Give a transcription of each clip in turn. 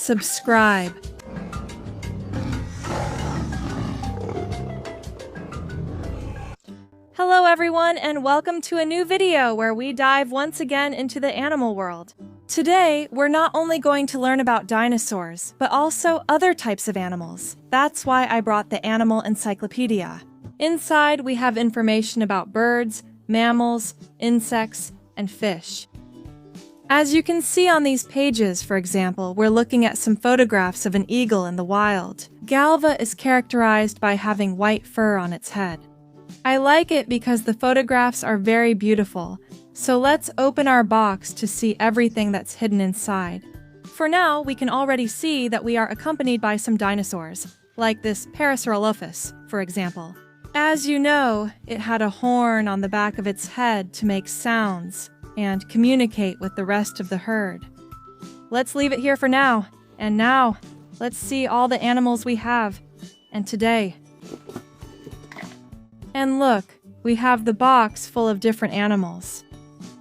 subscribe. Hello everyone, and welcome to a new video where we dive once again into the animal world. Today, we're not only going to learn about dinosaurs, but also other types of animals. That's why I brought the Animal Encyclopedia. Inside, we have information about birds, mammals, insects, and fish. As you can see on these pages, for example, we're looking at some photographs of an eagle in the wild. Galva is characterized by having white fur on its head. I like it because the photographs are very beautiful, so let's open our box to see everything that's hidden inside. For now, we can already see that we are accompanied by some dinosaurs, like this Parasaurolophus, for example. As you know, it had a horn on the back of its head to make sounds and communicate with the rest of the herd. Let's leave it here for now, and now, let's see all the animals we have, and today. And look, we have the box full of different animals.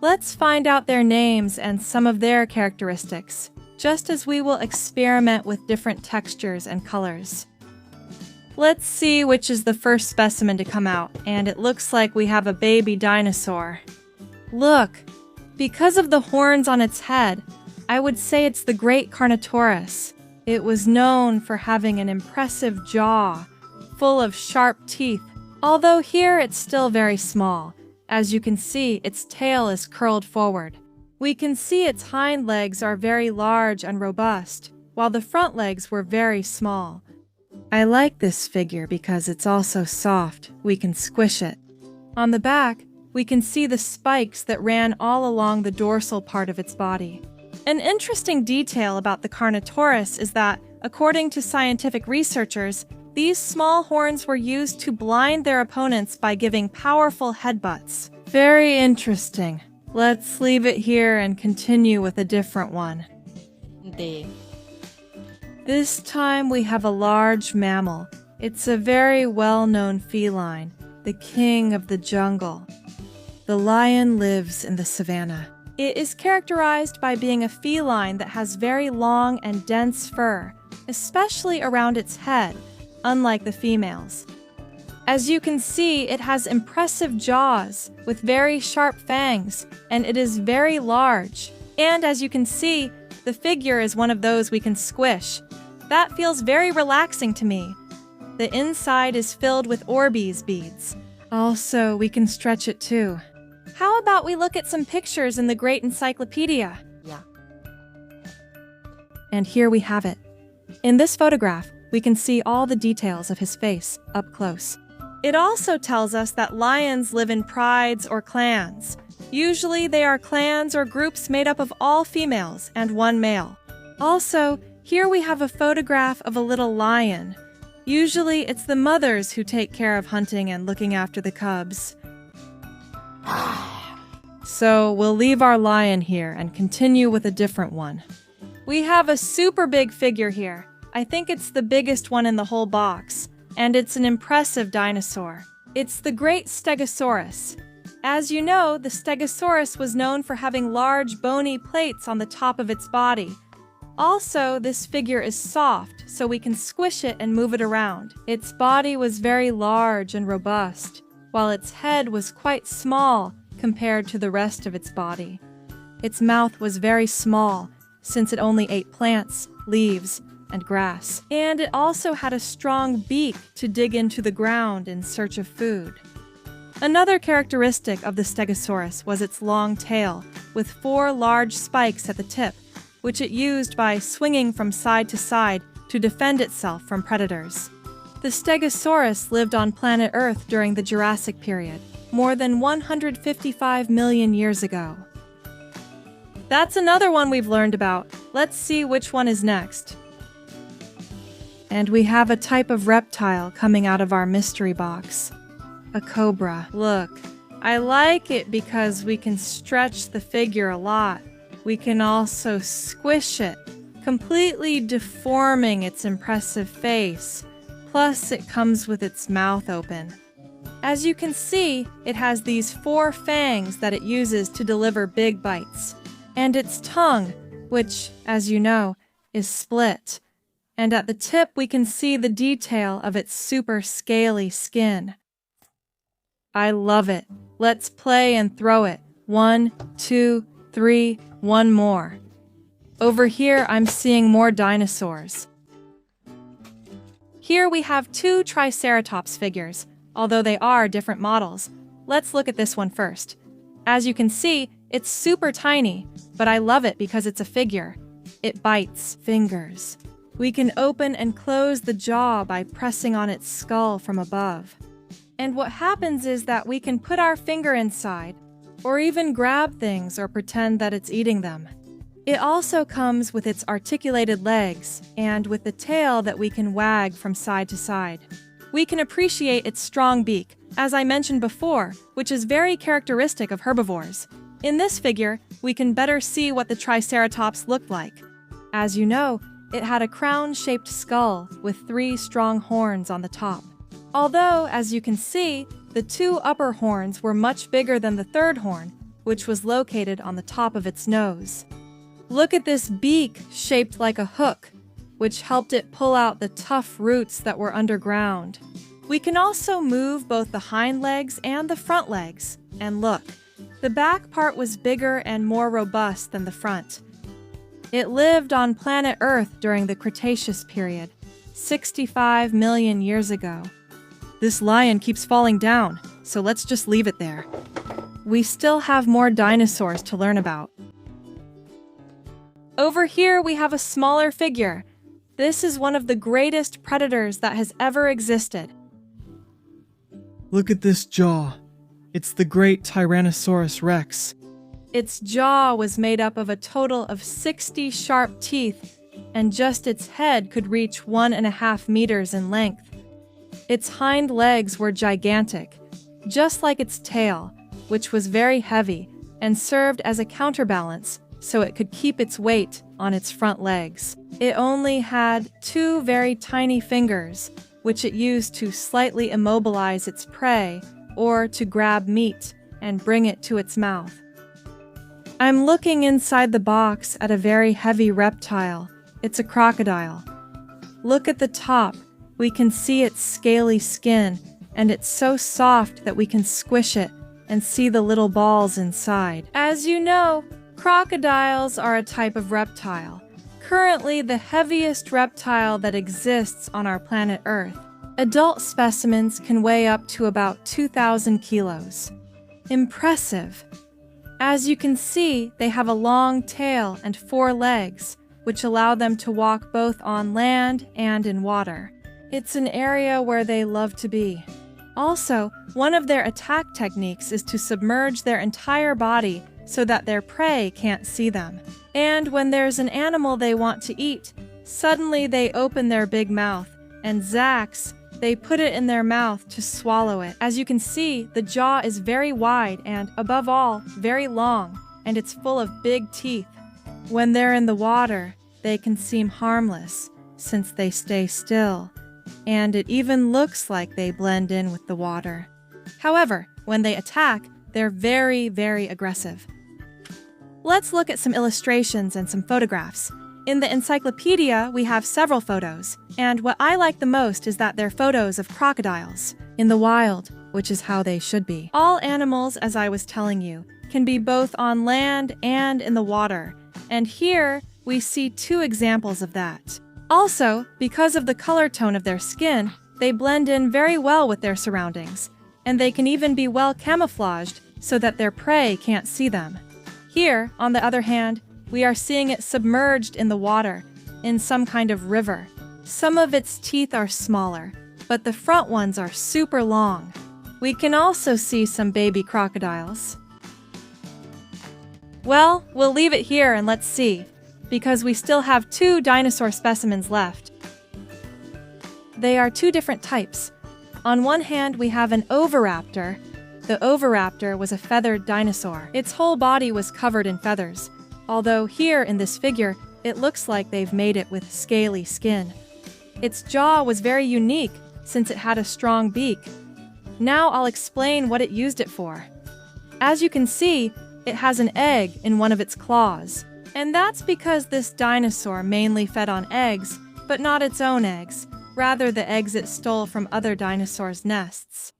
Let's find out their names and some of their characteristics, just as we will experiment with different textures and colors. Let's see which is the first specimen to come out, and it looks like we have a baby dinosaur. Look, because of the horns on its head, I would say it's the Great Carnotaurus. It was known for having an impressive jaw, full of sharp teeth, although here it's still very small. As you can see, its tail is curled forward. We can see its hind legs are very large and robust, while the front legs were very small. I like this figure because it's also soft. We can squish it. On the back, we can see the spikes that ran all along the dorsal part of its body. An interesting detail about the Carnotaurus is that, according to scientific researchers, these small horns were used to blind their opponents by giving powerful headbutts. Very interesting. Let's leave it here and continue with a different one. This time we have a large mammal. It's a very well-known feline, the king of the jungle. The lion lives in the savanna. It is characterized by being a feline that has very long and dense fur, especially around its head, unlike the females. As you can see, it has impressive jaws with very sharp fangs, and it is very large. And as you can see, the figure is one of those we can squish. That feels very relaxing to me. The inside is filled with Orbeez beads. Also, we can stretch it too. How about we look at some pictures in the Great Encyclopedia? Yeah. And here we have it. In this photograph, we can see all the details of his face up close. It also tells us that lions live in prides or clans. Usually they are clans or groups made up of all females and one male. Also, here we have a photograph of a little lion. Usually it's the mothers who take care of hunting and looking after the cubs. So we'll leave our lion here and continue with a different one. We have a super big figure here. I think it's the biggest one in the whole box, and it's an impressive dinosaur. It's the Great Stegosaurus. As you know, the Stegosaurus was known for having large bony plates on the top of its body. Also, this figure is soft, so we can squish it and move it around. Its body was very large and robust, while its head was quite small compared to the rest of its body. Its mouth was very small, since it only ate plants, leaves, and grass. And it also had a strong beak to dig into the ground in search of food. Another characteristic of the Stegosaurus was its long tail, with 4 large spikes at the tip, which it used by swinging from side to side to defend itself from predators. The Stegosaurus lived on planet Earth during the Jurassic period, more than 155 million years ago. That's another one we've learned about. Let's see which one is next. And we have a type of reptile coming out of our mystery box. A cobra. Look, I like it because we can stretch the figure a lot. We can also squish it, completely deforming its impressive face. Plus, it comes with its mouth open. As you can see, it has these 4 fangs that it uses to deliver big bites. And its tongue, which, as you know, is split, and at the tip we can see the detail of its super scaly skin. I love it. Let's play and throw it. 1, 2, 3, one more. Over here I'm seeing more dinosaurs. Here we have 2 Triceratops figures, although they are different models. Let's look at this one first. As you can see, it's super tiny, but I love it because it's a figure. It bites fingers. We can open and close the jaw by pressing on its skull from above. And what happens is that we can put our finger inside, or even grab things or pretend that it's eating them. It also comes with its articulated legs and with the tail that we can wag from side to side. We can appreciate its strong beak, as I mentioned before, which is very characteristic of herbivores. In this figure, we can better see what the Triceratops looked like. As you know, it had a crown-shaped skull with 3 strong horns on the top. Although, as you can see, the 2 upper horns were much bigger than the 3rd horn, which was located on the top of its nose. Look at this beak shaped like a hook, which helped it pull out the tough roots that were underground. We can also move both the hind legs and the front legs. And look, the back part was bigger and more robust than the front. It lived on planet Earth during the Cretaceous period, 65 million years ago. This lion keeps falling down, so let's just leave it there. We still have more dinosaurs to learn about. Over here we have a smaller figure. This is one of the greatest predators that has ever existed. Look at this jaw. It's the great Tyrannosaurus Rex. Its jaw was made up of a total of 60 sharp teeth, and just its head could reach 1.5 meters in length. Its hind legs were gigantic, just like its tail, which was very heavy and served as a counterbalance so it could keep its weight on its front legs. It only had 2 very tiny fingers, which it used to slightly immobilize its prey or to grab meat and bring it to its mouth. I'm looking inside the box at a very heavy reptile. It's a crocodile. Look at the top. We can see its scaly skin, and it's so soft that we can squish it and see the little balls inside. As you know, crocodiles are a type of reptile, currently the heaviest reptile that exists on our planet Earth. Adult specimens can weigh up to about 2,000 kilos. Impressive! As you can see, they have a long tail and 4 legs, which allow them to walk both on land and in water. It's an area where they love to be. Also, one of their attack techniques is to submerge their entire body so that their prey can't see them. And when there's an animal they want to eat, suddenly they open their big mouth, and zax, they put it in their mouth to swallow it. As you can see, the jaw is very wide and, above all, very long, and it's full of big teeth. When they're in the water, they can seem harmless, since they stay still, and it even looks like they blend in with the water. However, when they attack, they're very, very aggressive. Let's look at some illustrations and some photographs. In the encyclopedia, we have several photos, and what I like the most is that they're photos of crocodiles in the wild, which is how they should be. All animals, as I was telling you, can be both on land and in the water, and here we see 2 examples of that. Also, because of the color tone of their skin, they blend in very well with their surroundings, and they can even be well camouflaged so that their prey can't see them. Here, on the other hand, we are seeing it submerged in the water, in some kind of river. Some of its teeth are smaller, but the front ones are super long. We can also see some baby crocodiles. Well, we'll leave it here and let's see, because we still have 2 dinosaur specimens left. They are 2 different types. On one hand, we have an oviraptor. The oviraptor was a feathered dinosaur. Its whole body was covered in feathers, although here in this figure, it looks like they've made it with scaly skin. Its jaw was very unique since it had a strong beak. Now I'll explain what it used it for. As you can see, it has an egg in one of its claws, And that's because this dinosaur mainly fed on eggs, but not its own eggs, rather the eggs it stole from other dinosaurs' nests.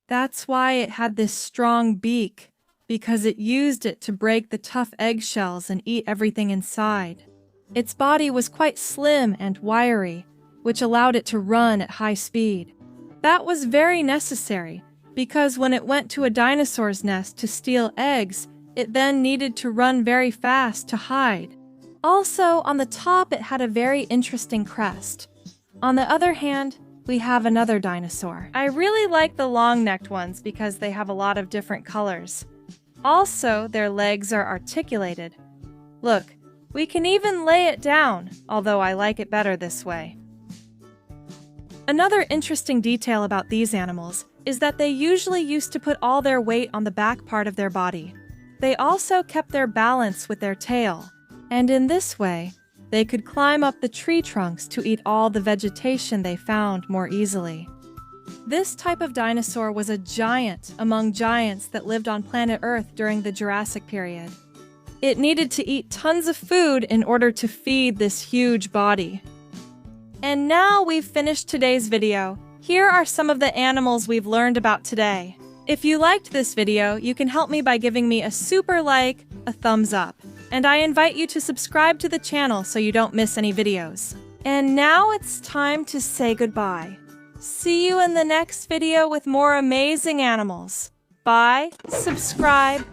That's why it had this strong beak, because it used it to break the tough eggshells and eat everything inside. Its body was quite slim and wiry, which allowed it to run at high speed. That was very necessary, because when it went to a dinosaur's nest to steal eggs, it then needed to run very fast to hide. Also, on the top it had a very interesting crest. On the other hand, we have another dinosaur. I really like the long-necked ones because they have a lot of different colors. Also, their legs are articulated. Look, we can even lay it down, although I like it better this way. Another interesting detail about these animals is that they usually used to put all their weight on the back part of their body. They also kept their balance with their tail, and in this way, they could climb up the tree trunks to eat all the vegetation they found more easily. This type of dinosaur was a giant among giants that lived on planet Earth during the Jurassic period. It needed to eat tons of food in order to feed this huge body. And now we've finished today's video. Here are some of the animals we've learned about today. If you liked this video, you can help me by giving me a super like, a thumbs up. And I invite you to subscribe to the channel so you don't miss any videos. And now it's time to say goodbye. See you in the next video with more amazing animals. Bye, subscribe.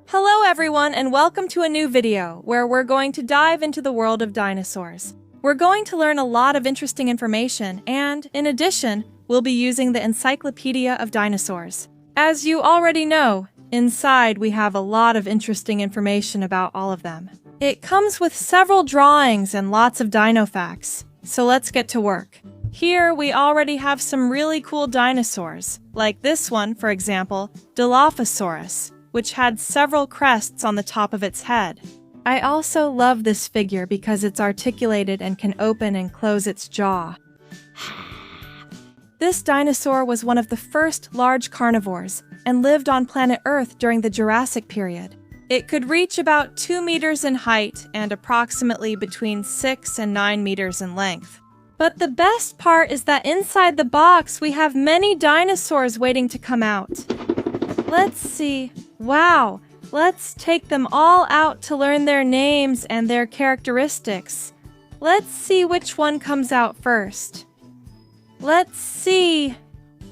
Hello everyone and welcome to a new video where we're going to dive into the world of dinosaurs. We're going to learn a lot of interesting information and, in addition, we'll be using the Encyclopedia of Dinosaurs. As you already know, inside we have a lot of interesting information about all of them. It comes with several drawings and lots of dino facts, so let's get to work. Here we already have some really cool dinosaurs, like this one, for example, Dilophosaurus, which had several crests on the top of its head. I also love this figure because it's articulated and can open and close its jaw. This dinosaur was one of the first large carnivores and lived on planet Earth during the Jurassic period. It could reach about 2 meters in height and approximately between 6 and 9 meters in length. But the best part is that inside the box we have many dinosaurs waiting to come out. Let's see. Wow! Let's take them all out to learn their names and their characteristics. Let's see which one comes out first. Let's see.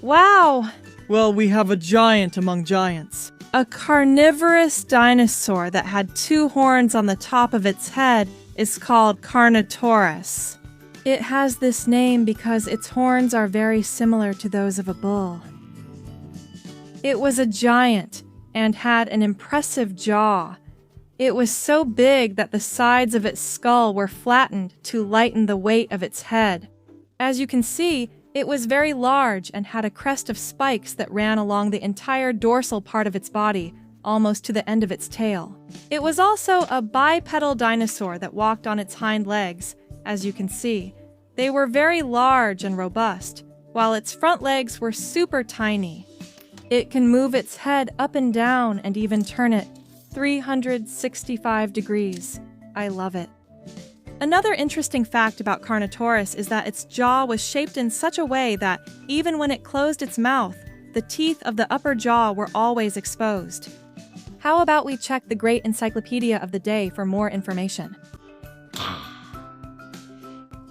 Wow! Well, we have a giant among giants. A carnivorous dinosaur that had 2 horns on the top of its head is called Carnotaurus. It has this name because its horns are very similar to those of a bull. It was a giant and had an impressive jaw. It was so big that the sides of its skull were flattened to lighten the weight of its head. As you can see, it was very large and had a crest of spikes that ran along the entire dorsal part of its body, almost to the end of its tail. It was also a bipedal dinosaur that walked on its hind legs, as you can see. They were very large and robust, while its front legs were super tiny. It can move its head up and down and even turn it 365 degrees. I love it. Another interesting fact about Carnotaurus is that its jaw was shaped in such a way that, even when it closed its mouth, the teeth of the upper jaw were always exposed. How about we check the Great Encyclopedia of the Day for more information?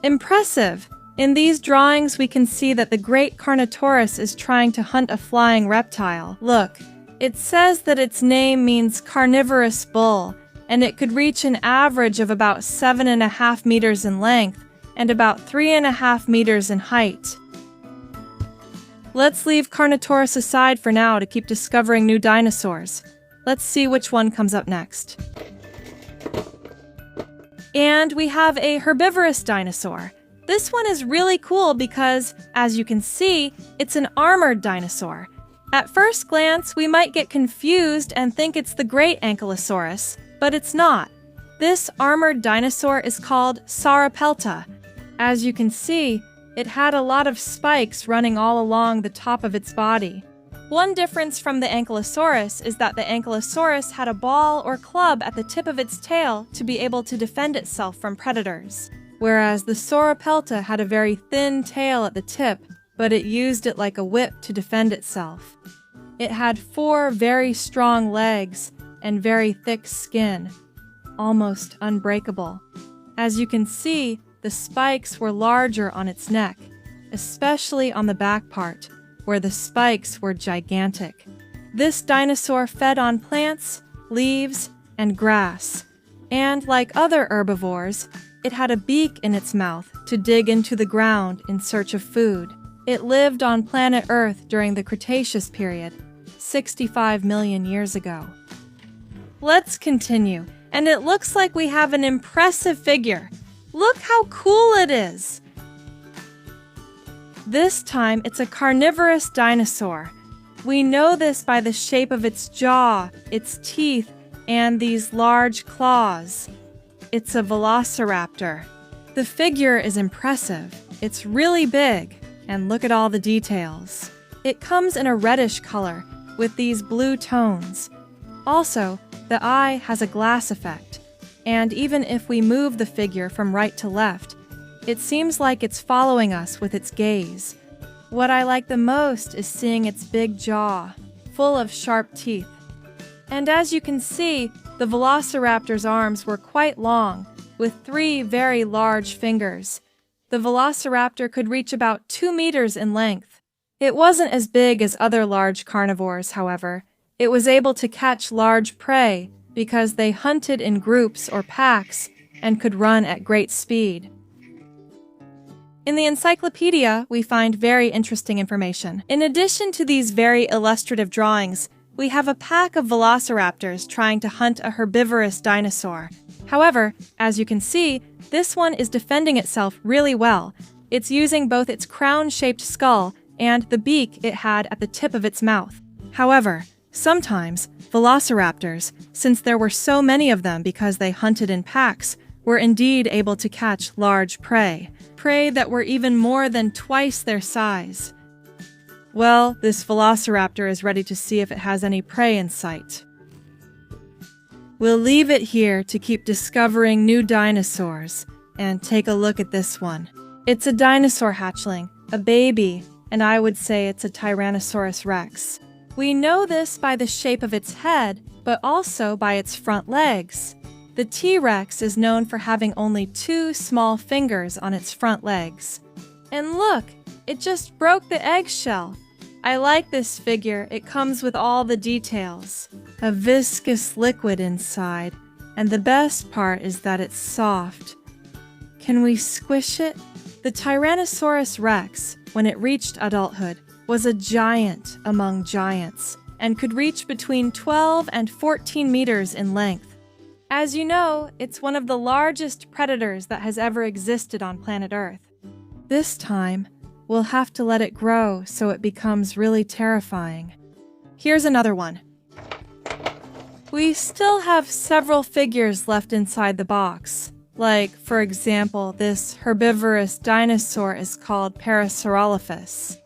Impressive! In these drawings we can see that the Great Carnotaurus is trying to hunt a flying reptile. Look, it says that its name means carnivorous bull, and it could reach an average of about 7.5 meters in length and about 3.5 meters in height. Let's leave Carnotaurus aside for now to keep discovering new dinosaurs. Let's see which one comes up next. And we have a herbivorous dinosaur. This one is really cool because, as you can see, it's an armored dinosaur. At first glance, we might get confused and think it's the great Ankylosaurus, but it's not. This armored dinosaur is called Sauropelta. As you can see, it had a lot of spikes running all along the top of its body. One difference from the Ankylosaurus is that the Ankylosaurus had a ball or club at the tip of its tail to be able to defend itself from predators, whereas the Sauropelta had a very thin tail at the tip, but it used it like a whip to defend itself. It had 4 very strong legs and very thick skin, almost unbreakable. As you can see, the spikes were larger on its neck, especially on the back part, where the spikes were gigantic. This dinosaur fed on plants, leaves, and grass, and like other herbivores, it had a beak in its mouth to dig into the ground in search of food. It lived on planet Earth during the Cretaceous period, 65 million years ago. Let's continue, and it looks like we have an impressive figure. Look how cool it is! This time, it's a carnivorous dinosaur. We know this by the shape of its jaw, its teeth, and these large claws. It's a Velociraptor. The figure is impressive. It's really big, and look at all the details. It comes in a reddish color, with these blue tones. Also, the eye has a glass effect, and even if we move the figure from right to left, it seems like it's following us with its gaze. What I like the most is seeing its big jaw, full of sharp teeth. And as you can see, the Velociraptor's arms were quite long, with 3 very large fingers. The Velociraptor could reach about 2 meters in length. It wasn't as big as other large carnivores, however. It was able to catch large prey because they hunted in groups or packs and could run at great speed. In the encyclopedia, we find very interesting information. In addition to these very illustrative drawings, we have a pack of velociraptors trying to hunt a herbivorous dinosaur. However, as you can see, this one is defending itself really well. It's using both its crown-shaped skull and the beak it had at the tip of its mouth. However, sometimes, velociraptors, since there were so many of them because they hunted in packs, were indeed able to catch large prey that were even more than twice their size. Well, this velociraptor is ready to see if it has any prey in sight. We'll leave it here to keep discovering new dinosaurs, and take a look at this one. It's a dinosaur hatchling, a baby, and I would say it's a Tyrannosaurus rex. We know this by the shape of its head, but also by its front legs. The T-Rex is known for having only 2 small fingers on its front legs. And look, it just broke the eggshell. I like this figure. It comes with all the details. A viscous liquid inside, and the best part is that it's soft. Can we squish it? The Tyrannosaurus rex, when it reached adulthood, was a giant among giants and could reach between 12 and 14 meters in length. As you know, it's one of the largest predators that has ever existed on planet Earth. This time, we'll have to let it grow so it becomes really terrifying. Here's another one. We still have several figures left inside the box. Like, for example, this herbivorous dinosaur is called Parasaurolophus.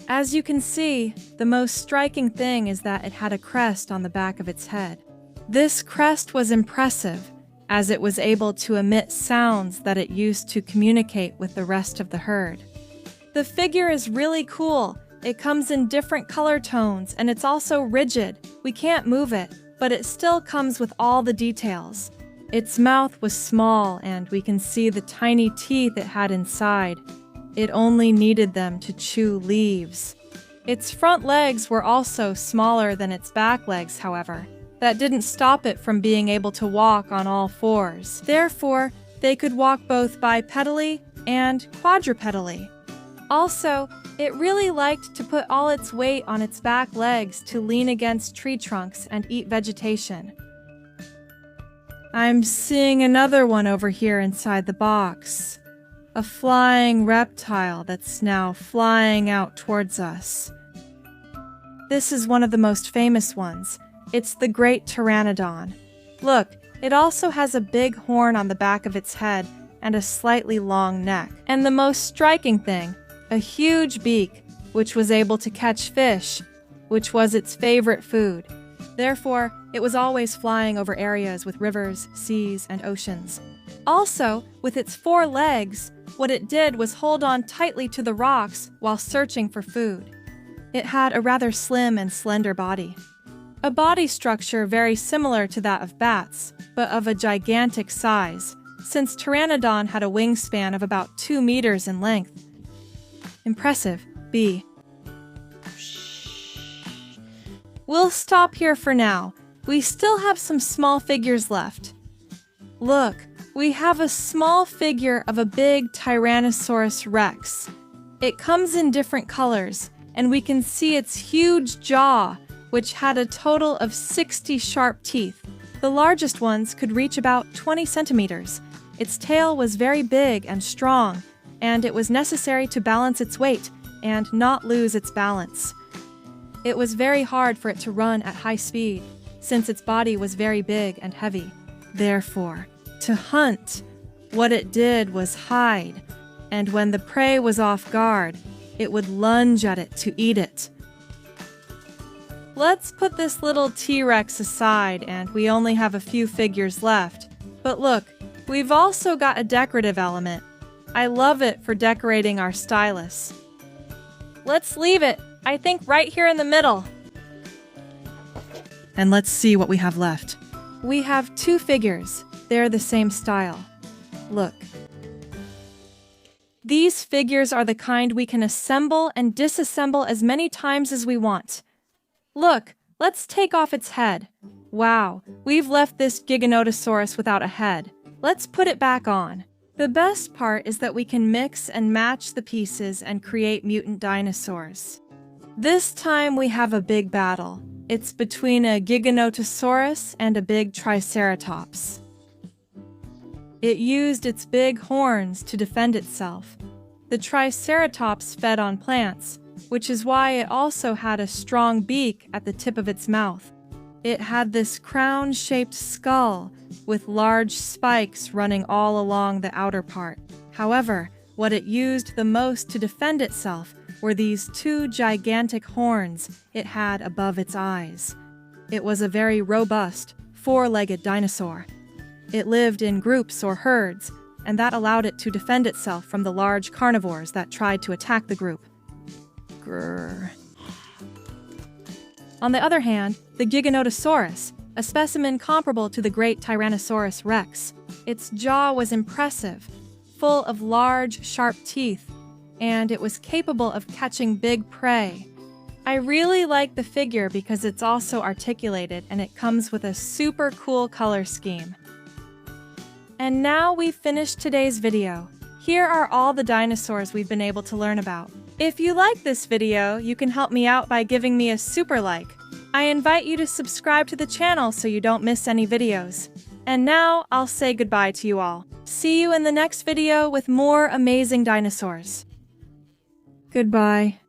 As you can see, the most striking thing is that it had a crest on the back of its head. This crest was impressive, as it was able to emit sounds that it used to communicate with the rest of the herd. The figure is really cool. It comes in different color tones, and it's also rigid. We can't move it, but it still comes with all the details. Its mouth was small, and we can see the tiny teeth it had inside. It only needed them to chew leaves. Its front legs were also smaller than its back legs, however. That didn't stop it from being able to walk on all 4s. Therefore, they could walk both bipedally and quadrupedally. Also, it really liked to put all its weight on its back legs to lean against tree trunks and eat vegetation. I'm seeing another one over here inside the box. A flying reptile that's now flying out towards us. This is one of the most famous ones. It's the Great Pteranodon. Look, it also has a big horn on the back of its head and a slightly long neck. And the most striking thing, a huge beak, which was able to catch fish, which was its favorite food. Therefore, it was always flying over areas with rivers, seas, and oceans. Also, with its 4 legs, what it did was hold on tightly to the rocks while searching for food. It had a rather slim and slender body. A body structure very similar to that of bats, but of a gigantic size, since Pteranodon had a wingspan of about 2 meters in length. Impressive, B. We'll stop here for now. We still have some small figures left. Look, we have a small figure of a big Tyrannosaurus Rex. It comes in different colors, and we can see its huge jaw, which had a total of 60 sharp teeth. The largest ones could reach about 20 centimeters. Its tail was very big and strong, and it was necessary to balance its weight and not lose its balance. It was very hard for it to run at high speed, since its body was very big and heavy. Therefore, to hunt, what it did was hide, and when the prey was off guard, it would lunge at it to eat it. Let's put this little T-Rex aside, and we only have a few figures left. But look, we've also got a decorative element. I love it for decorating our stylus. Let's leave it, I think right here in the middle. And let's see what we have left. We have 2 figures. They're the same style. Look. These figures are the kind we can assemble and disassemble as many times as we want. Look, let's take off its head. Wow, we've left this Giganotosaurus without a head. Let's put it back on. The best part is that we can mix and match the pieces and create mutant dinosaurs. This time we have a big battle. It's between a Giganotosaurus and a big Triceratops. It used its big horns to defend itself. The Triceratops fed on plants, which is why it also had a strong beak at the tip of its mouth. It had this crown-shaped skull with large spikes running all along the outer part. However, what it used the most to defend itself were these 2 gigantic horns it had above its eyes. It was a very robust, 4-legged dinosaur. It lived in groups or herds, and that allowed it to defend itself from the large carnivores that tried to attack the group. Grrr. On the other hand, the Giganotosaurus, a specimen comparable to the great Tyrannosaurus Rex, its jaw was impressive, full of large, sharp teeth, and it was capable of catching big prey. I really like the figure because it's also articulated and it comes with a super cool color scheme. And now we've finished today's video. Here are all the dinosaurs we've been able to learn about. If you like this video, you can help me out by giving me a super like. I invite you to subscribe to the channel so you don't miss any videos. And now I'll say goodbye to you all. See you in the next video with more amazing dinosaurs. Goodbye.